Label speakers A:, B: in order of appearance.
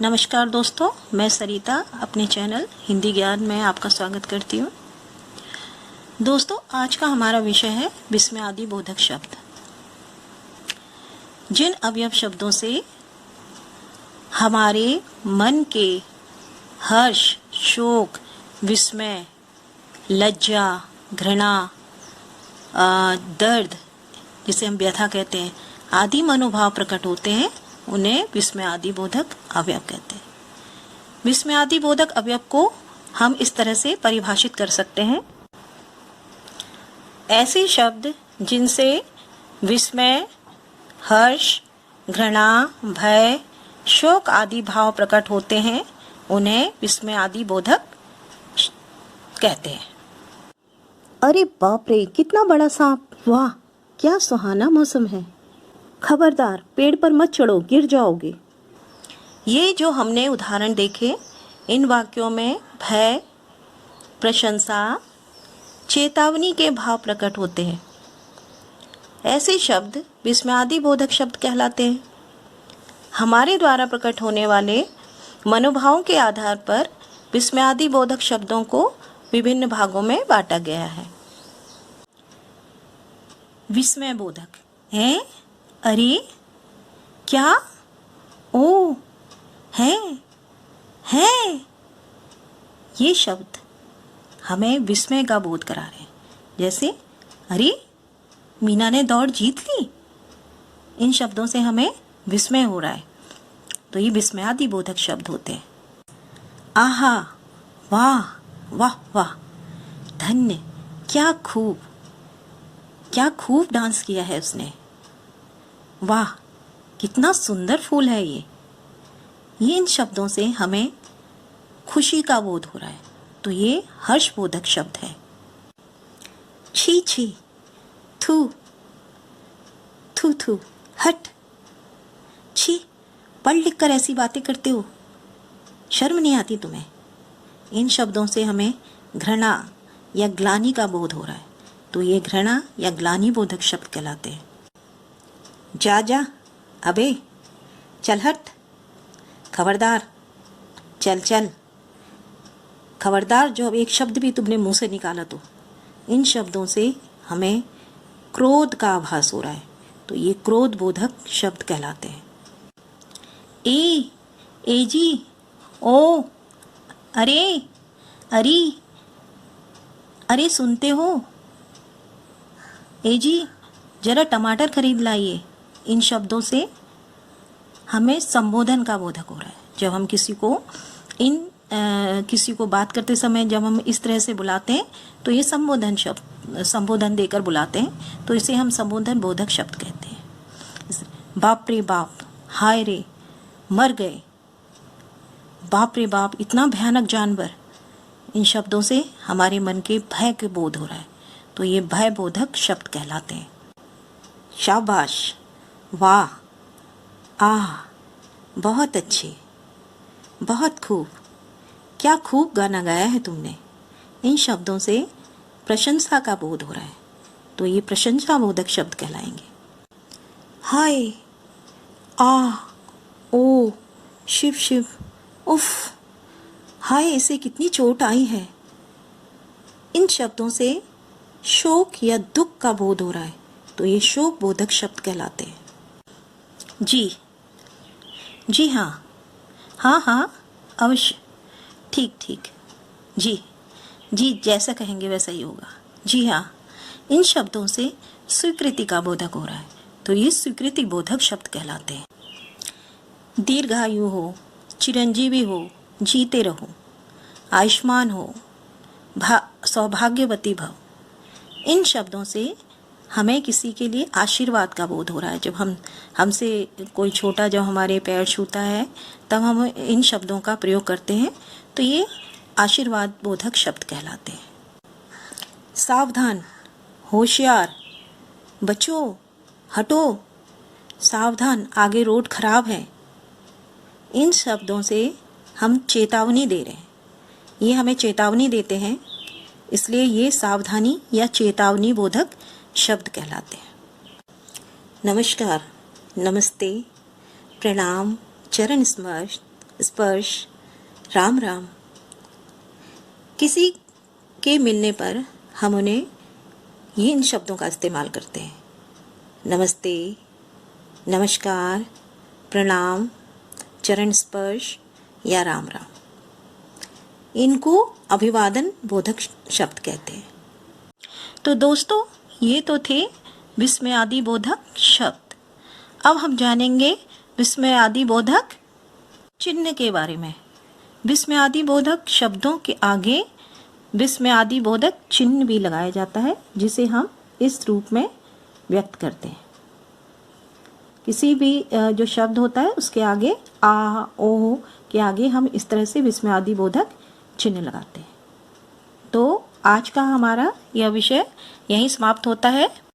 A: नमस्कार दोस्तों, मैं सरिता अपने चैनल हिंदी ज्ञान में आपका स्वागत करती हूँ। दोस्तों, आज का हमारा विषय है विस्मयादि बोधक शब्द। जिन अवयव शब्दों से हमारे मन के हर्ष, शोक, विस्मय, लज्जा, घृणा, दर्द, जिसे हम व्यथा कहते हैं, आदि मनोभाव प्रकट होते हैं, उन्हें विस्मयादि बोधक अवयव कहते हैं। विस्मयादि बोधक अवयव को हम इस तरह से परिभाषित कर सकते हैं। ऐसे शब्द जिनसे विस्मय, हर्ष, घृणा, भय, शोक आदि भाव प्रकट होते हैं, उन्हें विस्मयादि बोधक कहते हैं।
B: अरे बाप रे, कितना बड़ा सांप! वाह, क्या सुहाना मौसम है। खबरदार, पेड़ पर मत चढ़ो, गिर जाओगे।
A: ये जो हमने उदाहरण देखे, इन वाक्यों में भय, प्रशंसा, चेतावनी के भाव प्रकट होते हैं। ऐसे शब्द विस्मयादि बोधक शब्द कहलाते हैं। हमारे द्वारा प्रकट होने वाले मनोभावों के आधार पर विस्मयादि बोधक शब्दों को विभिन्न भागों में बांटा गया है। विस्मय बोधक है, अरे क्या, ओ, है, ये शब्द हमें विस्मय का बोध करा रहे हैं। जैसे अरे मीना ने दौड़ जीत ली, इन शब्दों से हमें विस्मय हो रहा है, तो ये विस्मयादि बोधक शब्द होते हैं। आहा, वाह वाह वाह, धन्य, क्या खूब डांस किया है उसने, वाह कितना सुंदर फूल है ये इन शब्दों से हमें खुशी का बोध हो रहा है, तो ये हर्षबोधक शब्द है। छी छी, थू थू थू, हट, छी, पढ़ लिख कर ऐसी बातें करते हो, शर्म नहीं आती तुम्हें, इन शब्दों से हमें घृणा या ग्लानि का बोध हो रहा है, तो ये घृणा या ग्लानि बोधक शब्द कहलाते हैं। जा, अबे, चल हट, खबरदार, चल, खबरदार जो अब एक शब्द भी तुमने मुंह से निकाला तो इन शब्दों से हमें क्रोध का आभास हो रहा है, तो ये क्रोध बोधक शब्द कहलाते हैं। ए जी, ओ, अरे सुनते हो, ए जी जरा टमाटर खरीद लाइए, इन शब्दों से हमें संबोधन का बोधक हो रहा है। जब हम किसी को बात करते समय जब हम इस तरह से बुलाते हैं, तो ये संबोधन देकर बुलाते हैं, तो इसे हम संबोधन बोधक शब्द कहते हैं। बाप रे बाप, हाय रे, मर गए, बाप रे बाप, इतना भयानक जानवर, इन शब्दों से हमारे मन के भय के बोध हो रहा है, तो ये भय बोधक शब्द कहलाते हैं। शाबाश, वाह, आह, बहुत अच्छे, बहुत खूब, क्या खूब गाना गाया है तुमने, इन शब्दों से प्रशंसा का बोध हो रहा है, तो ये प्रशंसा बोधक शब्द कहलाएंगे। हाय, आह, ओ, शिव, उफ, हाय इसे कितनी चोट आई है, इन शब्दों से शोक या दुख का बोध हो रहा है, तो ये शोक बोधक शब्द कहलाते हैं। जी हाँ, अवश्य, ठीक, जी जैसा कहेंगे वैसा ही होगा। जी हाँ, इन शब्दों से स्वीकृति का बोधक हो रहा है, तो ये स्वीकृति बोधक शब्द कहलाते हैं। दीर्घायु हो, चिरंजीवी हो, जीते रहो, आयुष्मान हो, सौभाग्यवती भव, इन शब्दों से हमें किसी के लिए आशीर्वाद का बोध हो रहा है। जब हमसे कोई छोटा जब हमारे पैर छूता है, तब हम इन शब्दों का प्रयोग करते हैं, तो ये आशीर्वाद बोधक शब्द कहलाते हैं। सावधान, होशियार, बचो, हटो, सावधान, आगे रोड खराब है, इन शब्दों से हम चेतावनी दे रहे हैं, ये हमें चेतावनी देते हैं, इसलिए ये सावधानी या चेतावनी बोधक शब्द कहलाते हैं। नमस्कार, नमस्ते, प्रणाम, चरण स्पर्श, स्पर्श, राम राम। किसी के मिलने पर हम उन्हें इन शब्दों का इस्तेमाल करते हैं। नमस्ते, नमस्कार, प्रणाम, चरण स्पर्श या राम राम। इनको अभिवादन बोधक शब्द कहते हैं। तो दोस्तों, ये तो थे विस्मयादि बोधक शब्द। अब हम जानेंगे विस्मयादि बोधक चिन्ह के बारे में। विस्मयादि बोधक शब्दों के आगे विस्मयादि बोधक चिन्ह भी लगाया जाता है, जिसे हम इस रूप में व्यक्त करते हैं। किसी भी जो शब्द होता है उसके आगे आ, ओ के आगे हम इस तरह से विस्मयादि बोधक चिन्ह लगाते हैं। तो आज का हमारा यह विषय यहीं समाप्त होता है।